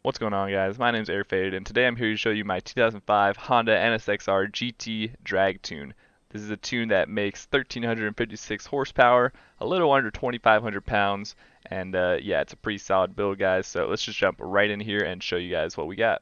What's going on, guys? My name's Airfade, and today I'm here to show you my 2005 Honda NSX-R GT drag tune. This is a tune that makes 1,356 horsepower, a little under 2,500 pounds, and yeah, it's a pretty solid build, guys. So let's just jump right in here and show you guys what we got.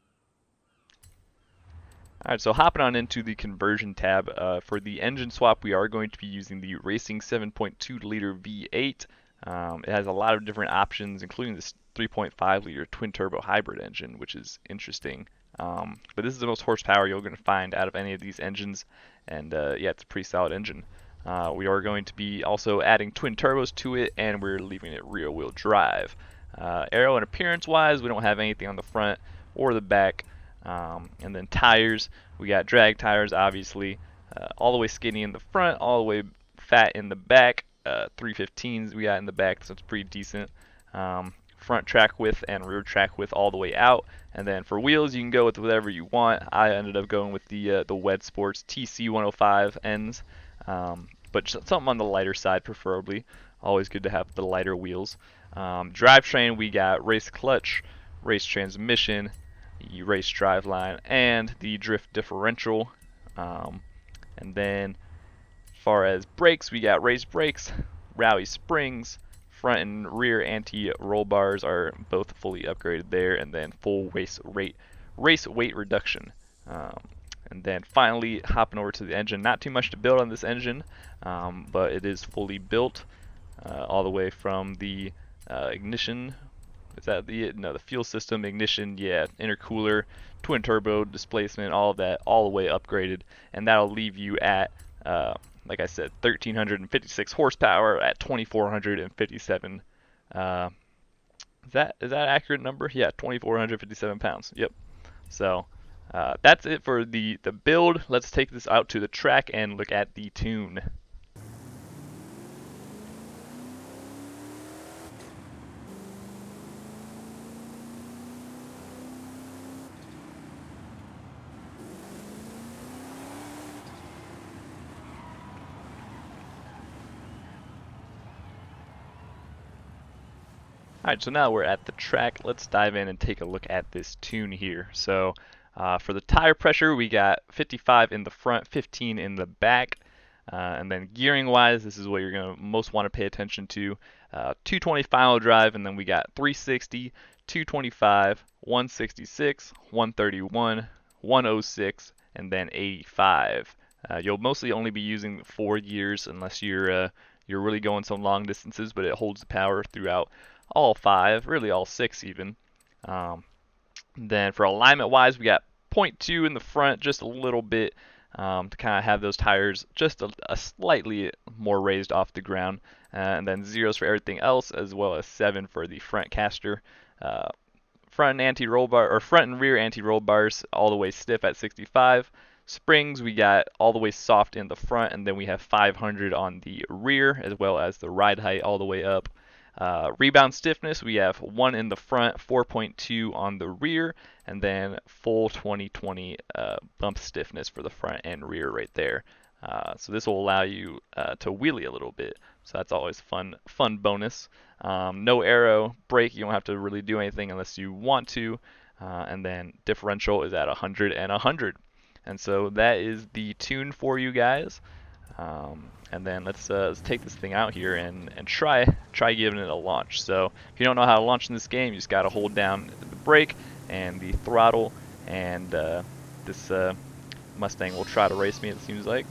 Alright, so hopping on into the conversion tab, for the engine swap we are going to be using the Racing 7.2 liter V8. It has a lot of different options, including this 3.5 liter twin turbo hybrid engine, which is interesting. But this is the most horsepower you're going to find out of any of these engines, and yeah, it's a pretty solid engine. We are going to be also adding twin turbos to it, and we're leaving it rear wheel drive. Aero and appearance wise, we don't have anything on the front or the back. And then tires, we got drag tires, obviously, all the way skinny in the front, all the way fat in the back. 315s we got in the back, so it's pretty decent. Front track width and rear track width all the way out. And then for wheels, you can go with whatever you want. I ended up going with the Wed Sports TC 105 ends, but something on the lighter side preferably. Always good to have the lighter wheels. Drivetrain, we got race clutch, race transmission, the race driveline, and the drift differential. And then as far as brakes, we got race brakes, rally springs, front and rear anti-roll bars are both fully upgraded there, and then full race weight reduction. And then finally, hopping over to the engine, not too much to build on this engine, but it is fully built all the way from the ignition. Is that the fuel system, ignition, yeah, intercooler, twin turbo, displacement, all of that, all the way upgraded, and that'll leave you at, like I said, 1,356 horsepower at 2,457. Is that accurate number? Yeah, 2,457 pounds. Yep. So that's it for the build. Let's take this out to the track and look at the tune. Alright, so now we're at the track. Let's dive in and take a look at this tune here. So for the tire pressure, we got 55 in the front, 15 in the back. And then gearing wise, this is what you're going to most want to pay attention to. 220 final drive, and then we got 360, 225, 166, 131, 106, and then 85. You'll mostly only be using 4 gears unless you're really going some long distances, but it holds the power throughout all 5, really all 6 even. Then for alignment wise, we got 0.2 in the front, just a little bit to kind of have those tires just a slightly more raised off the ground. And then zeros for everything else, as well as 7 for the front caster. Front and rear anti-roll bars all the way stiff at 65. Springs, we got all the way soft in the front, and then we have 500 on the rear, as well as the ride height all the way up. Rebound stiffness, we have 1 in the front, 4.2 on the rear, and then full 20/20 bump stiffness for the front and rear right there. So this will allow you to wheelie a little bit, so that's always fun bonus. No aero brake, you don't have to really do anything unless you want to, and then differential is at 100 and 100. And so that is the tune for you guys. And then let's take this thing out here and try giving it a launch. So if you don't know how to launch in this game, you just got to hold down the brake and the throttle, and this Mustang will try to race me, it seems like.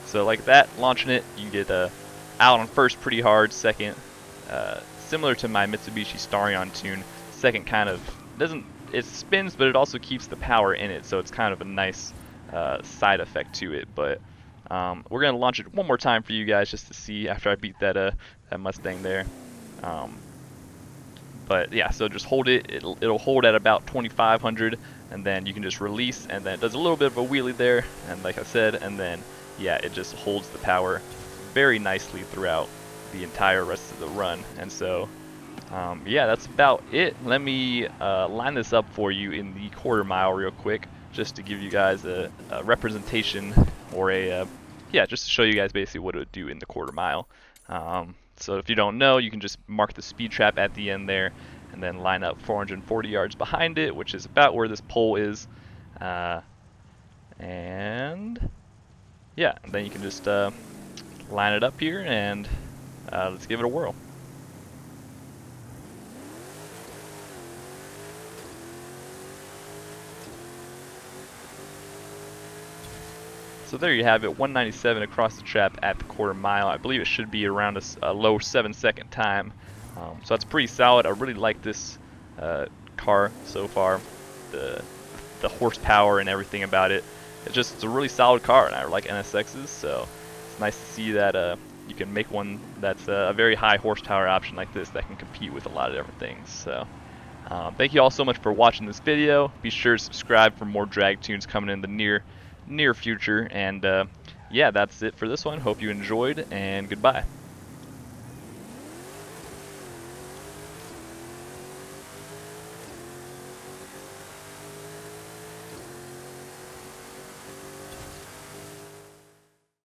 So like that, launching it, you get out on first pretty hard, second, similar to my Mitsubishi Starion tune, second kind of it spins, but it also keeps the power in it, so it's kind of a nice side effect to it. But we're gonna launch it one more time for you guys just to see after I beat that Mustang there. But yeah, so just hold it. It'll hold at about 2,500, and then you can just release, and then it does a little bit of a wheelie there, and like I said, and then yeah, it just holds the power very nicely throughout the entire rest of the run. And so yeah, that's about it. Let me line this up for you in the quarter mile real quick, just to give you guys a representation, or yeah, just to show you guys basically what it would do in the quarter mile. So if you don't know, you can just mark the speed trap at the end there, and then line up 440 yards behind it, which is about where this pole is. And yeah, then you can just line it up here, and let's give it a whirl. So there you have it, 197 across the trap at the quarter mile. I believe it should be around a low 7-second time. So that's pretty solid. I really like this car so far. The horsepower and everything about it. It's a really solid car, and I like NSXs, so it's nice to see that you can make one that's a very high horsepower option like this that can compete with a lot of different things. So thank you all so much for watching this video. Be sure to subscribe for more drag tunes coming in the near future, and yeah, that's it for this one. Hope you enjoyed, and goodbye.